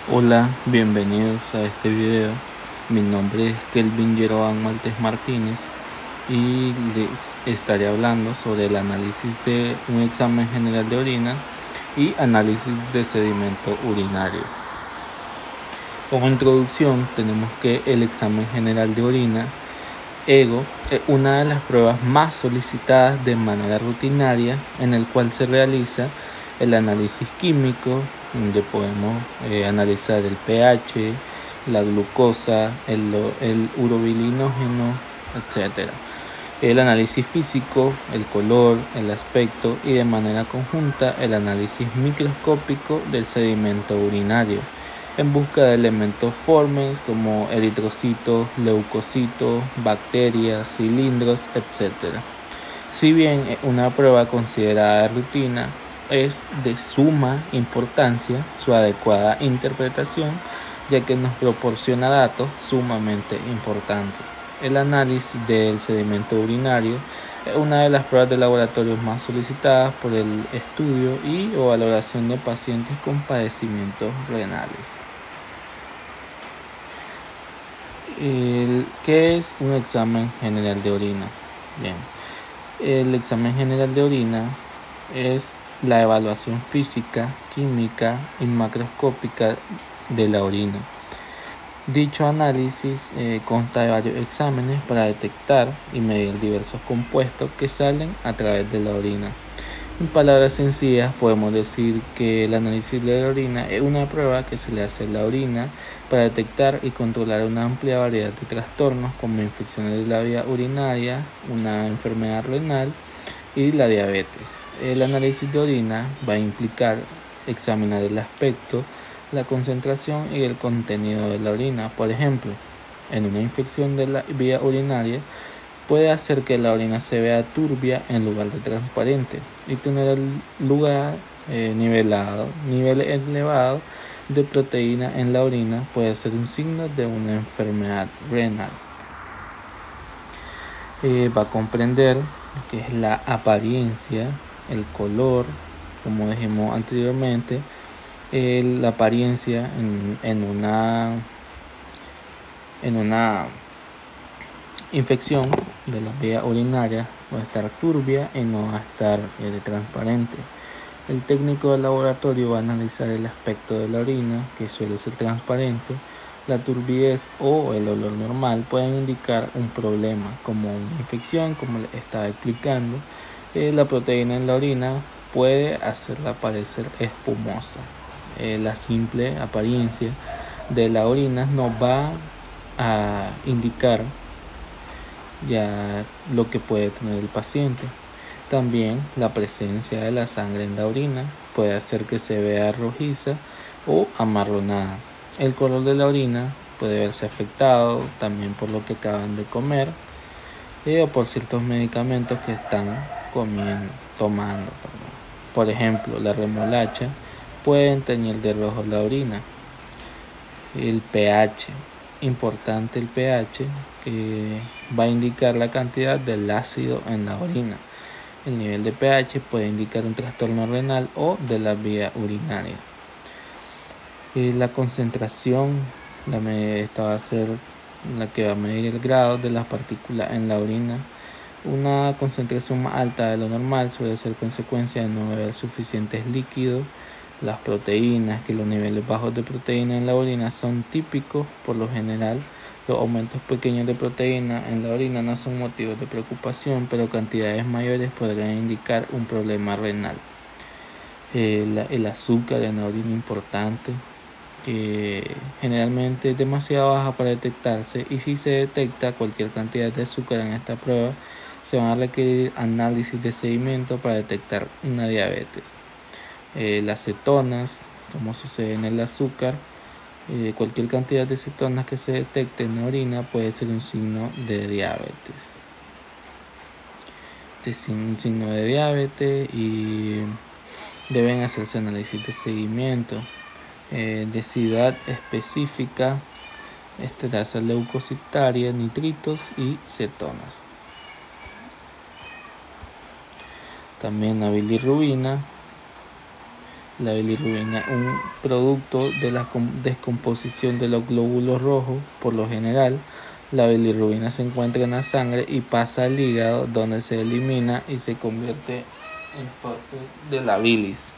Hola, bienvenidos a este video. Mi nombre es Kelvin Yeroan Maltés Martínez y les estaré hablando sobre el análisis de un examen general de orina y análisis de sedimento urinario. Como introducción tenemos que el examen general de orina EGO es una de las pruebas más solicitadas de manera rutinaria, en el cual se realiza el análisis químico, donde podemos analizar el pH, la glucosa, el urobilinógeno, etc. El análisis físico, el color, el aspecto y de manera conjunta el análisis microscópico del sedimento urinario, en busca de elementos formes como eritrocitos, leucocitos, bacterias, cilindros, etc. Si bien una prueba considerada de rutina, es de suma importancia su adecuada interpretación, ya que nos proporciona datos sumamente importantes. El análisis del sedimento urinario es una de las pruebas de laboratorio más solicitadas por el estudio y o valoración de pacientes con padecimientos renales. ¿Qué es un examen general de orina? Bien, el examen general de orina es la evaluación física, química y macroscópica de la orina. Dicho análisis consta de varios exámenes para detectar y medir diversos compuestos que salen a través de la orina. En palabras sencillas, podemos decir que el análisis de la orina es una prueba que se le hace a la orina para detectar y controlar una amplia variedad de trastornos como infecciones de la vía urinaria, una enfermedad renal y la diabetes. El análisis de orina va a implicar examinar el aspecto, la concentración y el contenido de la orina. Por ejemplo, en una infección de la vía urinaria puede hacer que la orina se vea turbia en lugar de transparente y tener nivel elevado de proteína en la orina puede ser un signo de una enfermedad renal. Va a comprender lo que es la apariencia, el color, como dijimos anteriormente, la apariencia en una infección de las vías urinarias va a estar turbia y no va a estar transparente. El técnico del laboratorio va a analizar el aspecto de la orina, que suele ser transparente. La turbidez o el olor normal pueden indicar un problema como una infección, como les estaba explicando. La proteína en la orina puede hacerla parecer espumosa. La simple apariencia de la orina nos va a indicar ya lo que puede tener el paciente. También la presencia de la sangre en la orina puede hacer que se vea rojiza o amarronada. El color de la orina puede verse afectado también por lo que acaban de comer o por ciertos medicamentos que están tomando. Por ejemplo, la remolacha puede teñir de rojo la orina. El pH, importante el pH, que va a indicar la cantidad del ácido en la orina. El nivel de pH puede indicar un trastorno renal o de la vía urinaria. La concentración, esta va a ser la que va a medir el grado de las partículas en la orina. Una concentración más alta de lo normal suele ser consecuencia de no beber suficientes líquidos. Las proteínas, que los niveles bajos de proteína en la orina son típicos. Por lo general, los aumentos pequeños de proteína en la orina no son motivos de preocupación, pero cantidades mayores podrían indicar un problema renal. El azúcar en la orina, importante, que generalmente es demasiado baja para detectarse, y si se detecta cualquier cantidad de azúcar en esta prueba, se van a requerir análisis de sedimento para detectar una diabetes. Las cetonas, como sucede en el azúcar, cualquier cantidad de cetonas que se detecte en la orina puede ser un signo de diabetes. Es un signo de diabetes y deben hacerse análisis de seguimiento, de ciudad específica, tasa leucocitaria, nitritos y cetonas. También la bilirrubina, La bilirrubina es un producto de la descomposición de los glóbulos rojos. Por lo general, la bilirrubina se encuentra en la sangre y pasa al hígado, donde se elimina y se convierte en parte de la bilis.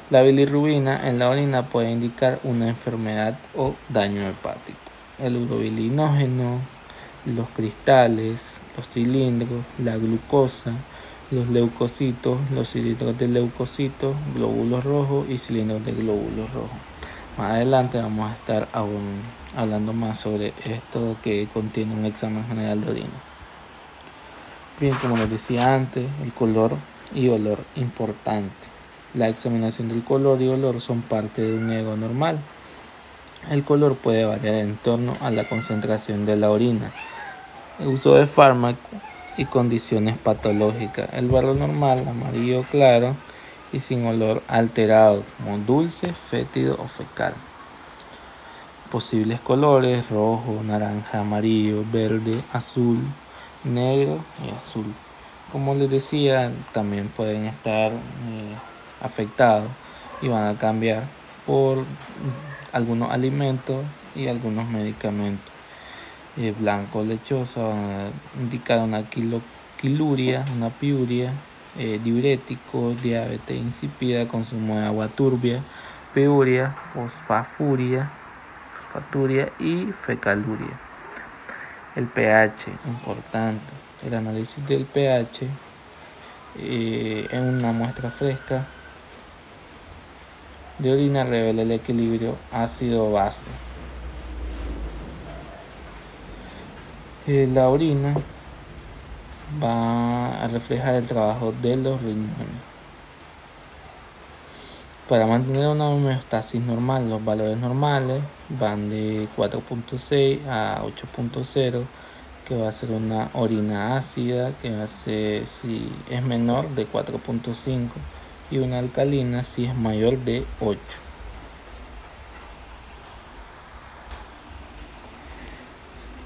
La bilirrubina en la orina puede indicar una enfermedad o daño hepático. El urobilinógeno, los cristales, los cilindros, la glucosa, los leucocitos, los cilindros de leucocitos, glóbulos rojos y cilindros de glóbulos rojos. Más adelante vamos a estar hablando más sobre esto que contiene un examen general de orina. Bien, como les decía antes, el color y olor importante. La examinación del color y olor son parte de un ego normal. El color puede variar en torno a la concentración de la orina, el uso de fármacos y condiciones patológicas. El valor normal, amarillo claro y sin olor alterado, como dulce, fétido o fecal. Posibles colores: rojo, naranja, amarillo, verde, azul, negro y azul. Como les decía, también pueden estar afectados y van a cambiar por algunos alimentos y algunos medicamentos. Blanco lechoso van a indicar una quiluria, una piuria, diuréticos, diabetes insípida, consumo de agua turbia, piuria, fosfaturia y fecaluria. El pH, importante. El análisis del pH en una muestra fresca de orina revela el equilibrio ácido-base. La orina va a reflejar el trabajo de los riñones. Para mantener una homeostasis normal, los valores normales van de 4.6 a 8.0, que va a ser una orina ácida, que va a ser si es menor de 4.5, y una alcalina si es mayor de 8.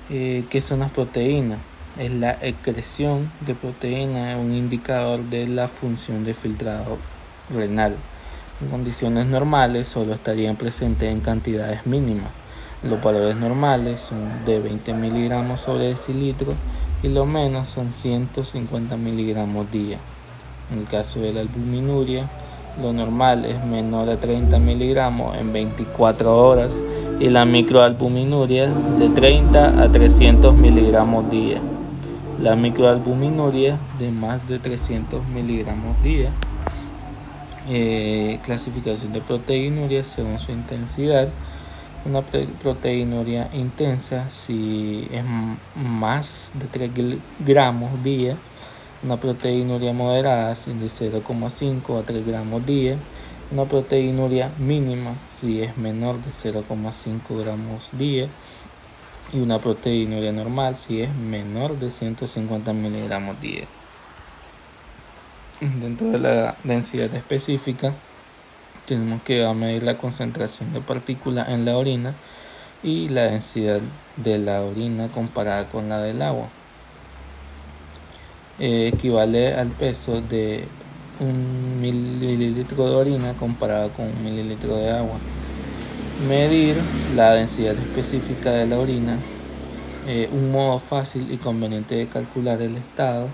¿Qué son las proteínas? Es la excreción de proteínas, un indicador de la función de filtrado renal. En condiciones normales solo estarían presentes en cantidades mínimas. Los valores normales son de 20 miligramos sobre decilitro y lo menos son 150 miligramos día. En el caso de la albuminuria, lo normal es menor a 30 miligramos en 24 horas y la microalbuminuria de 30 a 300 miligramos día. La microalbuminuria de más de 300 miligramos día. Clasificación de proteinuria según su intensidad. Una proteinuria intensa si es más de 3 gramos día. Una proteinuria moderada si es de 0,5 a 3 gramos día. Una proteinuria mínima si es menor de 0,5 gramos día. Y una proteinuria normal si es menor de 150 miligramos día. Dentro de la densidad específica tenemos que medir la concentración de partículas en la orina y la densidad de la orina comparada con la del agua. Equivale al peso de 1 mililitro de orina comparado con 1 mililitro de agua. Medir la densidad específica de la orina, un modo fácil y conveniente de calcular el estado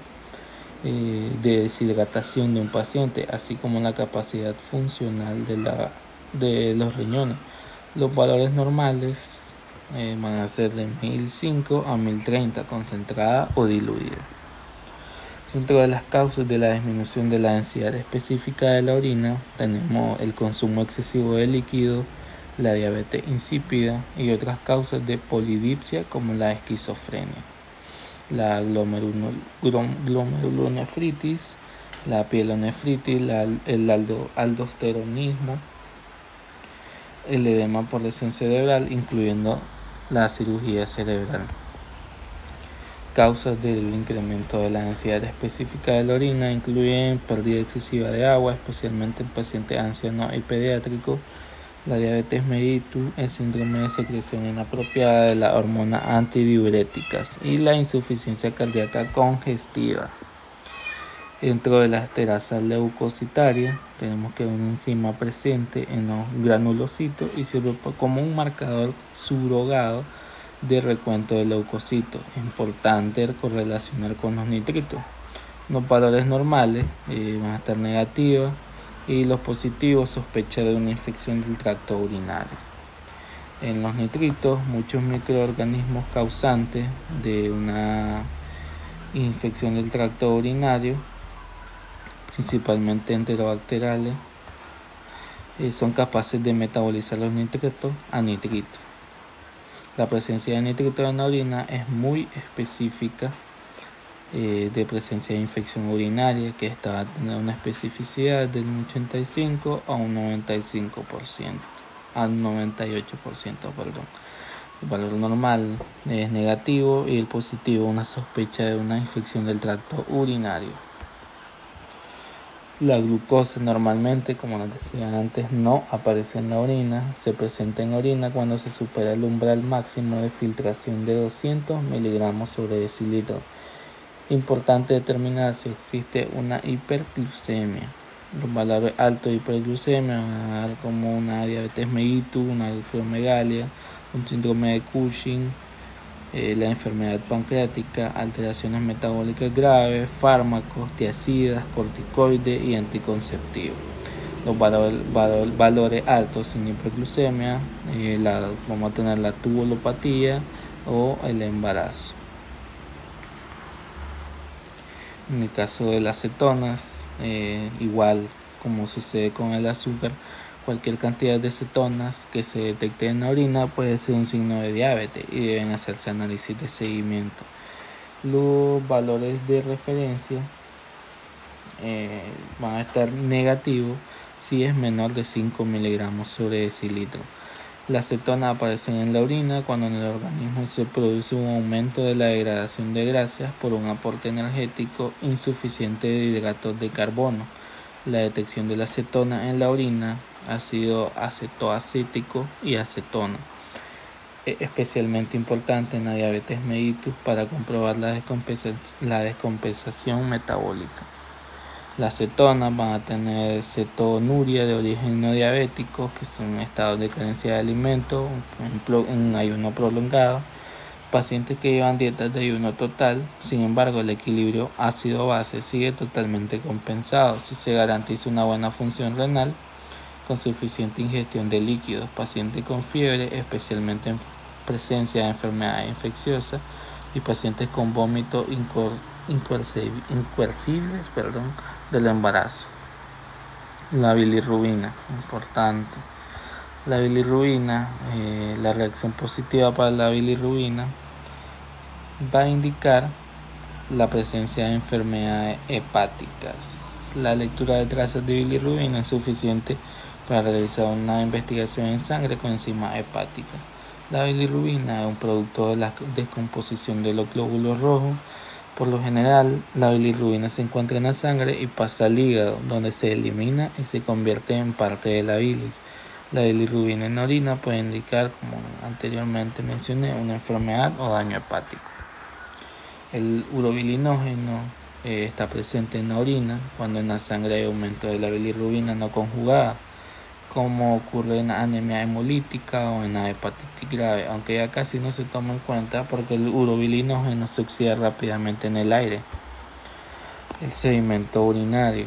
de deshidratación de un paciente, así como la capacidad funcional de los riñones. Los valores normales van a ser de 1005 a 1030, concentrada o diluida. Dentro de las causas de la disminución de la densidad específica de la orina tenemos el consumo excesivo de líquido, la diabetes insípida y otras causas de polidipsia como la esquizofrenia, la glomerulonefritis, la pielonefritis, el aldosteronismo, el edema por lesión cerebral, incluyendo la cirugía cerebral. Causas del incremento de la densidad específica de la orina incluyen pérdida excesiva de agua, especialmente en pacientes ancianos y pediátricos, la diabetes mellitus, el síndrome de secreción inapropiada de las hormonas antidiuréticas y la insuficiencia cardíaca congestiva. Dentro de la esterasa leucocitaria tenemos que una enzima presente en los granulocitos y sirve como un marcador subrogado de recuento de leucocitos. Es importante correlacionar con los nitritos. Los valores normales van a estar negativos y los positivos sospecha de una infección del tracto urinario. En los nitritos, muchos microorganismos causantes de una infección del tracto urinario, principalmente enterobacteriales, son capaces de metabolizar los nitritos a nitritos. La presencia de nitritos en la orina es muy específica de presencia de infección urinaria, que esta va a tener una especificidad del 85 a un 95%, al 98%, perdón. El valor normal es negativo y el positivo una sospecha de una infección del tracto urinario. La glucosa normalmente, como les decía antes, no aparece en la orina. Se presenta en orina cuando se supera el umbral máximo de filtración de 200 miligramos sobre decilitro. Importante determinar si existe una hiperglucemia. Los valores altos de hiperglucemia van a dar como una diabetes mellitus, una acromegalia, un síndrome de Cushing, la enfermedad pancreática, alteraciones metabólicas graves, fármacos, tiazidas, corticoides y anticonceptivos. Los valores altos sin hiperglucemia, vamos a tener la tubulopatía o el embarazo. En el caso de las cetonas, igual como sucede con el azúcar, cualquier cantidad de cetonas que se detecte en la orina puede ser un signo de diabetes y deben hacerse análisis de seguimiento. Los valores de referencia van a estar negativos si es menor de 5 miligramos sobre decilitro. Las cetonas aparecen en la orina cuando en el organismo se produce un aumento de la degradación de grasas por un aporte energético insuficiente de hidratos de carbono. La detección de la cetona en la orina, ácido acetoacético y acetona. Es especialmente importante en la diabetes mellitus para comprobar la descompensación metabólica. Las cetonas van a tener cetonuria de origen no diabético, que son estados de carencia de alimentos, en ayuno prolongado, pacientes que llevan dietas de ayuno total. Sin embargo, el equilibrio ácido-base sigue totalmente compensado si se garantiza una buena función renal con suficiente ingestión de líquidos. Pacientes con fiebre, especialmente en presencia de enfermedades infecciosas, y pacientes con vómitos incoercibles del embarazo. La bilirrubina, importante. La bilirrubina, la reacción positiva para la bilirrubina va a indicar la presencia de enfermedades hepáticas. La lectura de trazas de bilirrubina es suficiente para realizar una investigación en sangre con enzimas hepáticas. La bilirrubina es un producto de la descomposición de los glóbulos rojos. Por lo general, la bilirrubina se encuentra en la sangre y pasa al hígado, donde se elimina y se convierte en parte de la bilis. La bilirrubina en la orina puede indicar, como anteriormente mencioné, una enfermedad o daño hepático. El urobilinógeno está presente en la orina cuando en la sangre hay aumento de la bilirrubina no conjugada, como ocurre en la anemia hemolítica o en la hepatitis grave, aunque ya casi no se toma en cuenta porque el urobilinógeno se oxida rápidamente en el aire. El sedimento urinario,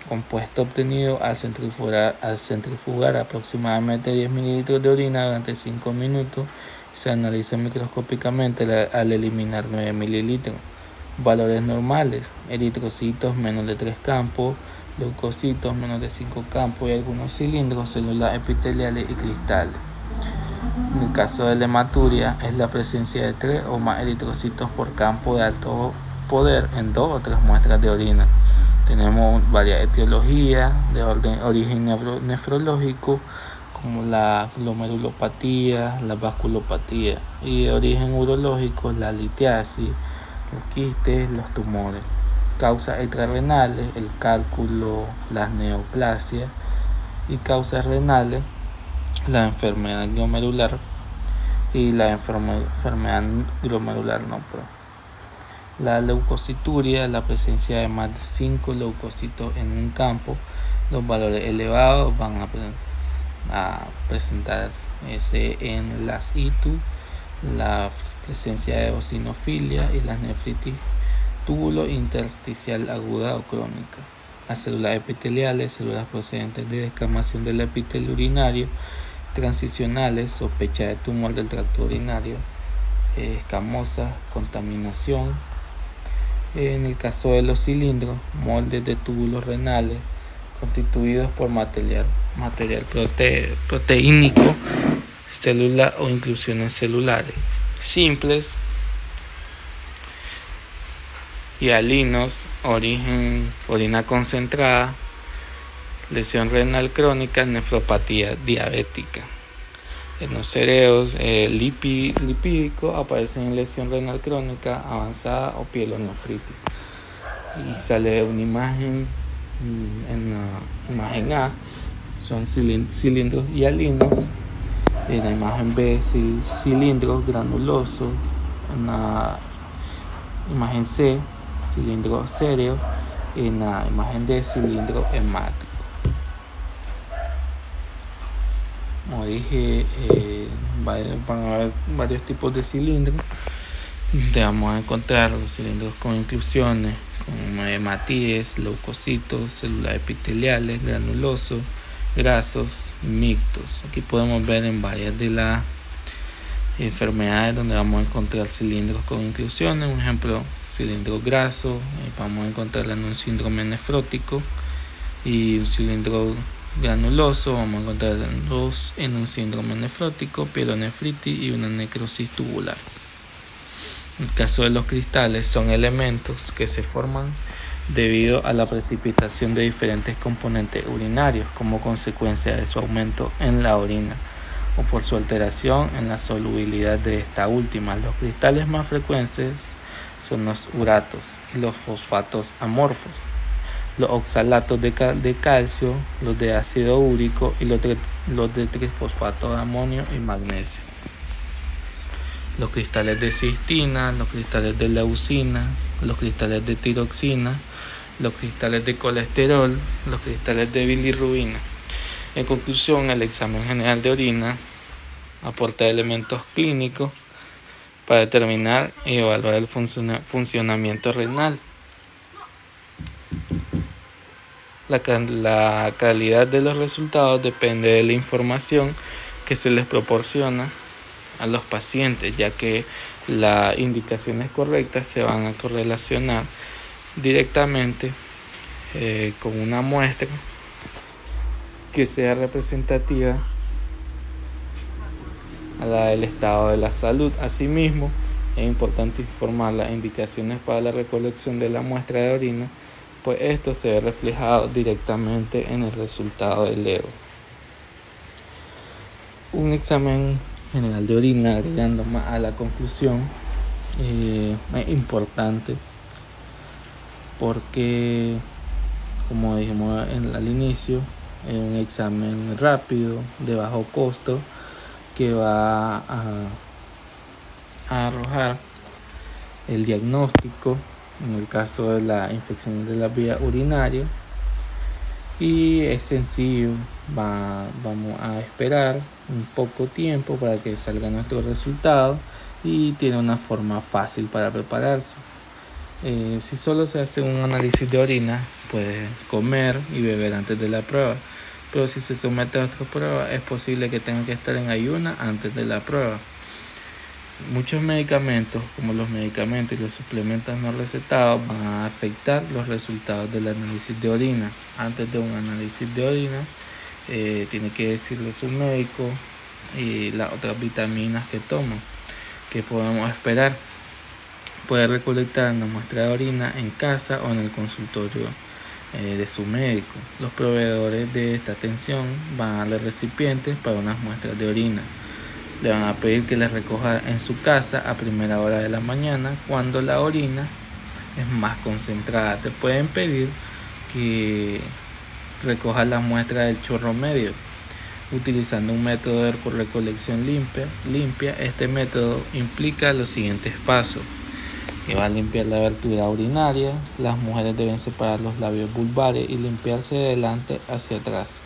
compuesto obtenido al centrifugar aproximadamente 10 mililitros de orina durante 5 minutos, se analiza microscópicamente al eliminar 9 mililitros. Valores normales: eritrocitos menos de 3 campos, leucocitos menos de 5 campos y algunos cilindros, células epiteliales y cristales. En el caso de la hematuria, es la presencia de 3 o más eritrocitos por campo de alto poder en 2 o 3 muestras de orina. Tenemos varias etiologías de origen nefrológico, como la glomerulopatía, la vasculopatía, y de origen urológico, la litiasis, los quistes, los tumores. Causas extrarrenales: el cálculo, las neoplasias, y causas renales: la enfermedad glomerular y la enfermedad glomerular no La leucocituria, la presencia de más de 5 leucocitos en un campo. Los valores elevados van a presentar en las ITU, la presencia de eosinofilia y la nefritis túbulo intersticial aguda o crónica. Las células epiteliales, células procedentes de descamación del epitelio urinario, transicionales, sospecha de tumor del tracto urinario, escamosa, contaminación. En el caso de los cilindros, moldes de túbulos renales constituidos por material proteínico, células o inclusiones celulares simples, hialinos, orina concentrada, lesión renal crónica, nefropatía diabética. En los cereos lipídicos aparecen en lesión renal crónica avanzada o pielonefritis. Y sale una imagen en la imagen A, son cilindros hialinos. En la imagen B, cilindros granulosos. En la imagen C, cilindro séreo. En la imagen D, cilindro hemático. Como dije, van a haber varios tipos de cilindros. Vamos a encontrar los cilindros con inclusiones, con hematíes, leucocitos, células epiteliales, granulosos, grasos, mixtos. Aquí podemos ver en varias de las enfermedades donde vamos a encontrar cilindros con inclusiones. Un ejemplo, cilindro graso, vamos a encontrarla en un síndrome nefrótico, y un cilindro granuloso vamos a encontrarlos en un síndrome nefrótico, pielonefritis y una necrosis tubular. En el caso de los cristales, son elementos que se forman debido a la precipitación de diferentes componentes urinarios como consecuencia de su aumento en la orina o por su alteración en la solubilidad de esta última. Los cristales más frecuentes son los uratos y los fosfatos amorfos, los oxalatos de calcio, los de ácido úrico y los de trifosfato de amonio y magnesio. Los cristales de cistina, los cristales de leucina, los cristales de tiroxina, los cristales de colesterol, los cristales de bilirrubina. En conclusión, el examen general de orina aporta elementos clínicos para determinar y evaluar el funcionamiento renal. La calidad de los resultados depende de la información que se les proporciona a los pacientes, ya que las indicaciones correctas se van a correlacionar directamente con una muestra que sea representativa a la del estado de la salud. Asimismo, es importante informar las indicaciones para la recolección de la muestra de orina, pues esto se ve reflejado directamente en el resultado del EGO. Un examen general de orina, agregando más a la conclusión, es importante porque, como dijimos al inicio, es un examen rápido, de bajo costo, que va a arrojar el diagnóstico en el caso de la infección de la vía urinaria, y es sencillo. Vamos a esperar un poco tiempo para que salga nuestro resultado y tiene una forma fácil para prepararse. Si solo se hace un análisis de orina, puedes comer y beber antes de la prueba, pero si se somete a otra prueba, es posible que tenga que estar en ayuna antes de la prueba. Muchos medicamentos, como los medicamentos y los suplementos no recetados, van a afectar los resultados del análisis de orina. Antes de un análisis de orina, tiene que decirle a su médico y las otras vitaminas que toma. ¿Qué podemos esperar? Puede recolectar una muestra de orina en casa o en el consultorio de su médico. Los proveedores de esta atención van a darle recipientes para unas muestras de orina. Le van a pedir que les recoja en su casa a primera hora de la mañana, cuando la orina es más concentrada. Te pueden pedir que recojas la muestra del chorro medio utilizando un método de recolección limpia. Este método implica los siguientes pasos: que va a limpiar la abertura urinaria. Las mujeres deben separar los labios vulvares y limpiarse de delante hacia atrás.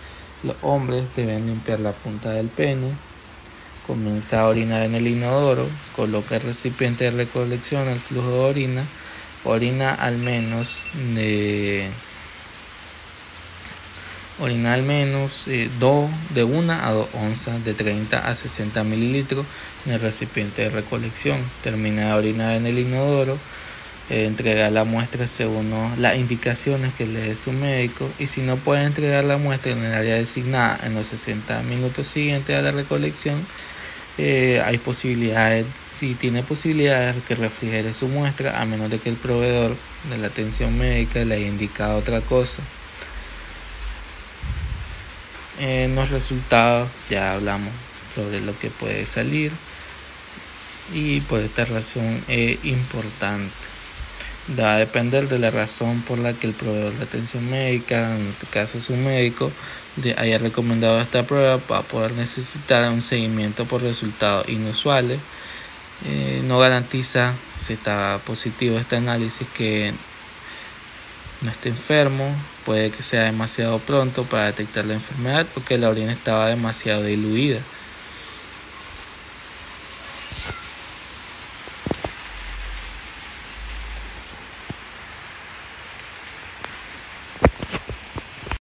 Los hombres deben limpiar la punta del pene. Comienza a orinar en el inodoro. Coloca el recipiente de recolección al flujo de orina. Orina al menos de 1 a 2 onzas, de 30 a 60 mililitros en el recipiente de recolección. Termina de orinar en el inodoro. Entregar la muestra según las indicaciones que le dé su médico, y si no puede entregar la muestra en el área designada en los 60 minutos siguientes a la recolección, hay posibilidades, si tiene posibilidades, que refrigere su muestra, a menos de que el proveedor de la atención médica le haya indicado otra cosa. En los resultados ya hablamos sobre lo que puede salir, y por esta razón es importante. Va a depender de la razón por la que el proveedor de atención médica, en este caso su médico, haya recomendado esta prueba, para poder necesitar un seguimiento por resultados inusuales. No garantiza, si está positivo este análisis, que no esté enfermo. Puede que sea demasiado pronto para detectar la enfermedad, porque la orina estaba demasiado diluida.